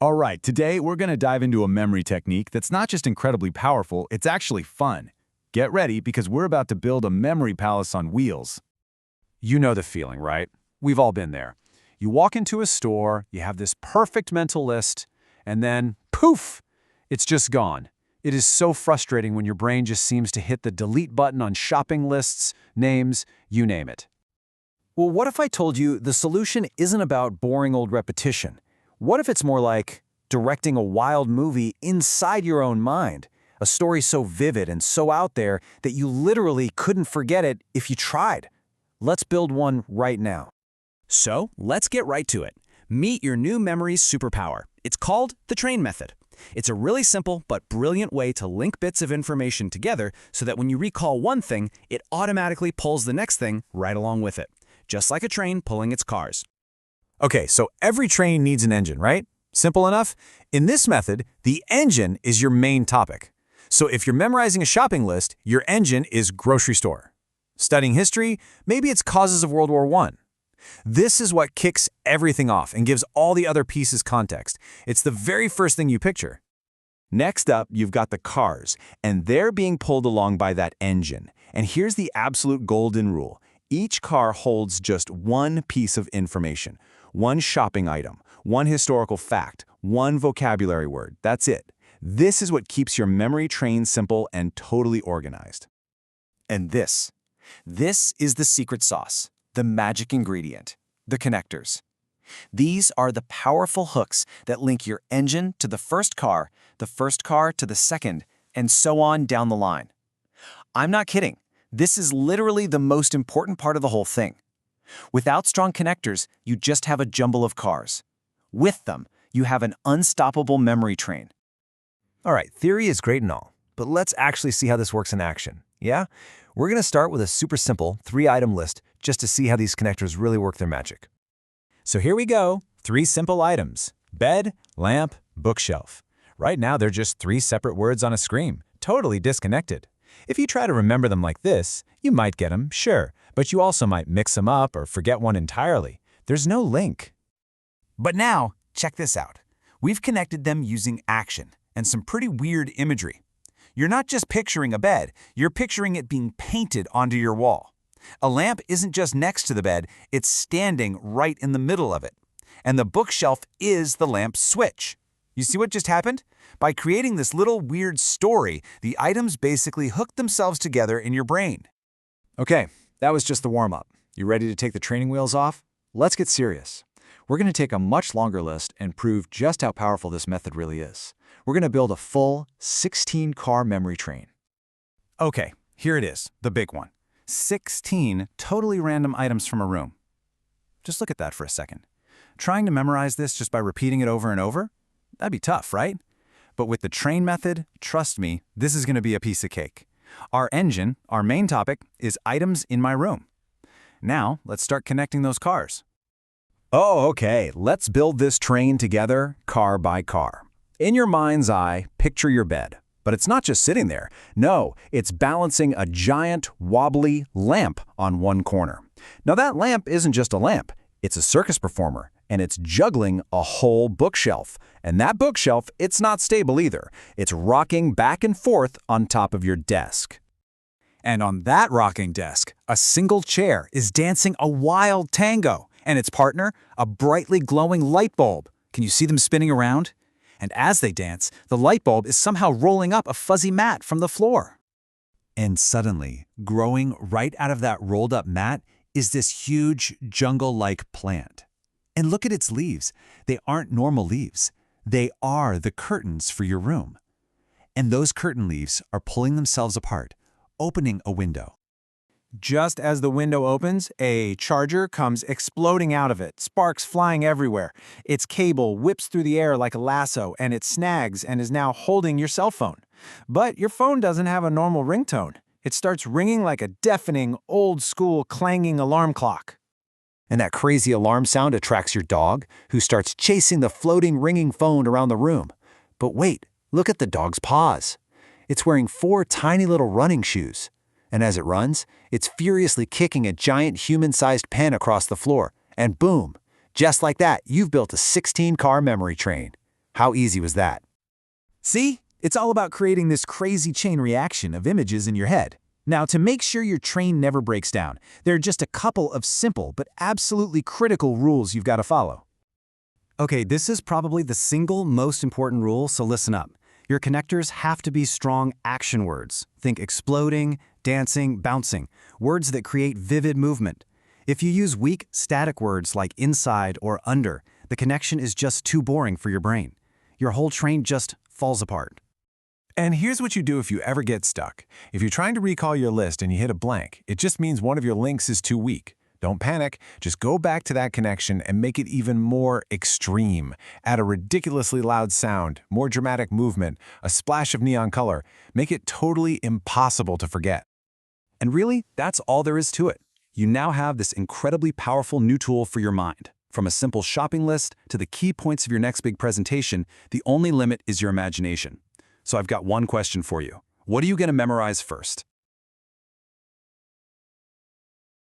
All right, today we're going to dive into a memory technique that's not just incredibly powerful, it's actually fun. Get ready because we're about to build a memory palace on wheels. You know the feeling, right? We've all been there. You walk into a store, you have this perfect mental list, and then, poof, it's just gone. It is so frustrating when your brain just seems to hit the delete button on shopping lists, names, you name it. Well, what if I told you the solution isn't about boring old repetition? What if it's more like directing a wild movie inside your own mind? A story so vivid and so out there that you literally couldn't forget it if you tried. Let's build one right now. So, let's get right to it. Meet your new memory's superpower. It's called the train method. It's a really simple but brilliant way to link bits of information together so that when you recall one thing, it automatically pulls the next thing right along with it, just like a train pulling its cars. Okay, so every train needs an engine, right? Simple enough? In this method, the engine is your main topic. So if you're memorizing a shopping list, your engine is grocery store. Studying history, maybe it's causes of World War I. This is what kicks everything off and gives all the other pieces context. It's the very first thing you picture. Next up, you've got the cars, and they're being pulled along by that engine. And here's the absolute golden rule. Each car holds just one piece of information, one shopping item, one historical fact, one vocabulary word. That's it. This is what keeps your memory train simple and totally organized. And this is the secret sauce, the magic ingredient, the connectors. These are the powerful hooks that link your engine to the first car to the second, and so on down the line. I'm not kidding. This is literally the most important part of the whole thing. Without strong connectors, you just have a jumble of cars. With them, you have an unstoppable memory train. All right, theory is great and all, but let's actually see how this works in action, yeah? We're going to start with a super simple 3-item list just to see how these connectors really work their magic. So here we go, 3 simple items: bed, lamp, bookshelf. Right now they're just 3 separate words on a screen, totally disconnected. If you try to remember them like this, you might get them, sure, but you also might mix them up or forget one entirely. There's no link. But now, check this out. We've connected them using action and some pretty weird imagery. You're not just picturing a bed, you're picturing it being painted onto your wall. A lamp isn't just next to the bed, it's standing right in the middle of it. And the bookshelf is the lamp switch. You see what just happened? By creating this little weird story, the items basically hook themselves together in your brain. Okay, that was just the warm-up. You ready to take the training wheels off? Let's get serious. We're going to take a much longer list and prove just how powerful this method really is. We're going to build a full 16-car memory train. Okay, here it is, the big one. 16 totally random items from a room. Just look at that for a second. Trying to memorize this just by repeating it over and over? That'd be tough, right? But with the train method, trust me, this is going to be a piece of cake. Our engine, our main topic, is items in my room. Now, let's start connecting those cars. Oh, okay, let's build this train together, car by car. In your mind's eye, picture your bed. But it's not just sitting there. No, it's balancing a giant, wobbly lamp on one corner. Now that lamp isn't just a lamp. It's a circus performer, and it's juggling a whole bookshelf. And that bookshelf, it's not stable either. It's rocking back and forth on top of your desk. And on that rocking desk, a single chair is dancing a wild tango, and its partner, a brightly glowing light bulb. Can you see them spinning around? And as they dance, the light bulb is somehow rolling up a fuzzy mat from the floor. And suddenly, growing right out of that rolled up mat is this huge jungle-like plant. And look at its leaves. They aren't normal leaves. They are the curtains for your room. And those curtain leaves are pulling themselves apart, opening a window. Just as the window opens, a charger comes exploding out of it, sparks flying everywhere. Its cable whips through the air like a lasso, and it snags and is now holding your cell phone. But your phone doesn't have a normal ringtone. It starts ringing like a deafening, old-school clanging alarm clock. And that crazy alarm sound attracts your dog, who starts chasing the floating, ringing phone around the room. But wait, look at the dog's paws. It's wearing 4 tiny little running shoes. And as it runs, it's furiously kicking a giant human-sized pen across the floor. And boom, just like that, you've built a 16-car memory train. How easy was that? See? It's all about creating this crazy chain reaction of images in your head. Now, to make sure your train never breaks down, there are just a couple of simple but absolutely critical rules you've got to follow. Okay, this is probably the single most important rule, so listen up. Your connectors have to be strong action words. Think exploding, dancing, bouncing, words that create vivid movement. If you use weak, static words like inside or under, the connection is just too boring for your brain. Your whole train just falls apart. And here's what you do if you ever get stuck. If you're trying to recall your list and you hit a blank, it just means one of your links is too weak. Don't panic, just go back to that connection and make it even more extreme. Add a ridiculously loud sound, more dramatic movement, a splash of neon color. Make it totally impossible to forget. And really, that's all there is to it. You now have this incredibly powerful new tool for your mind. From a simple shopping list to the key points of your next big presentation, the only limit is your imagination. So I've got one question for you. What are you going to memorize first?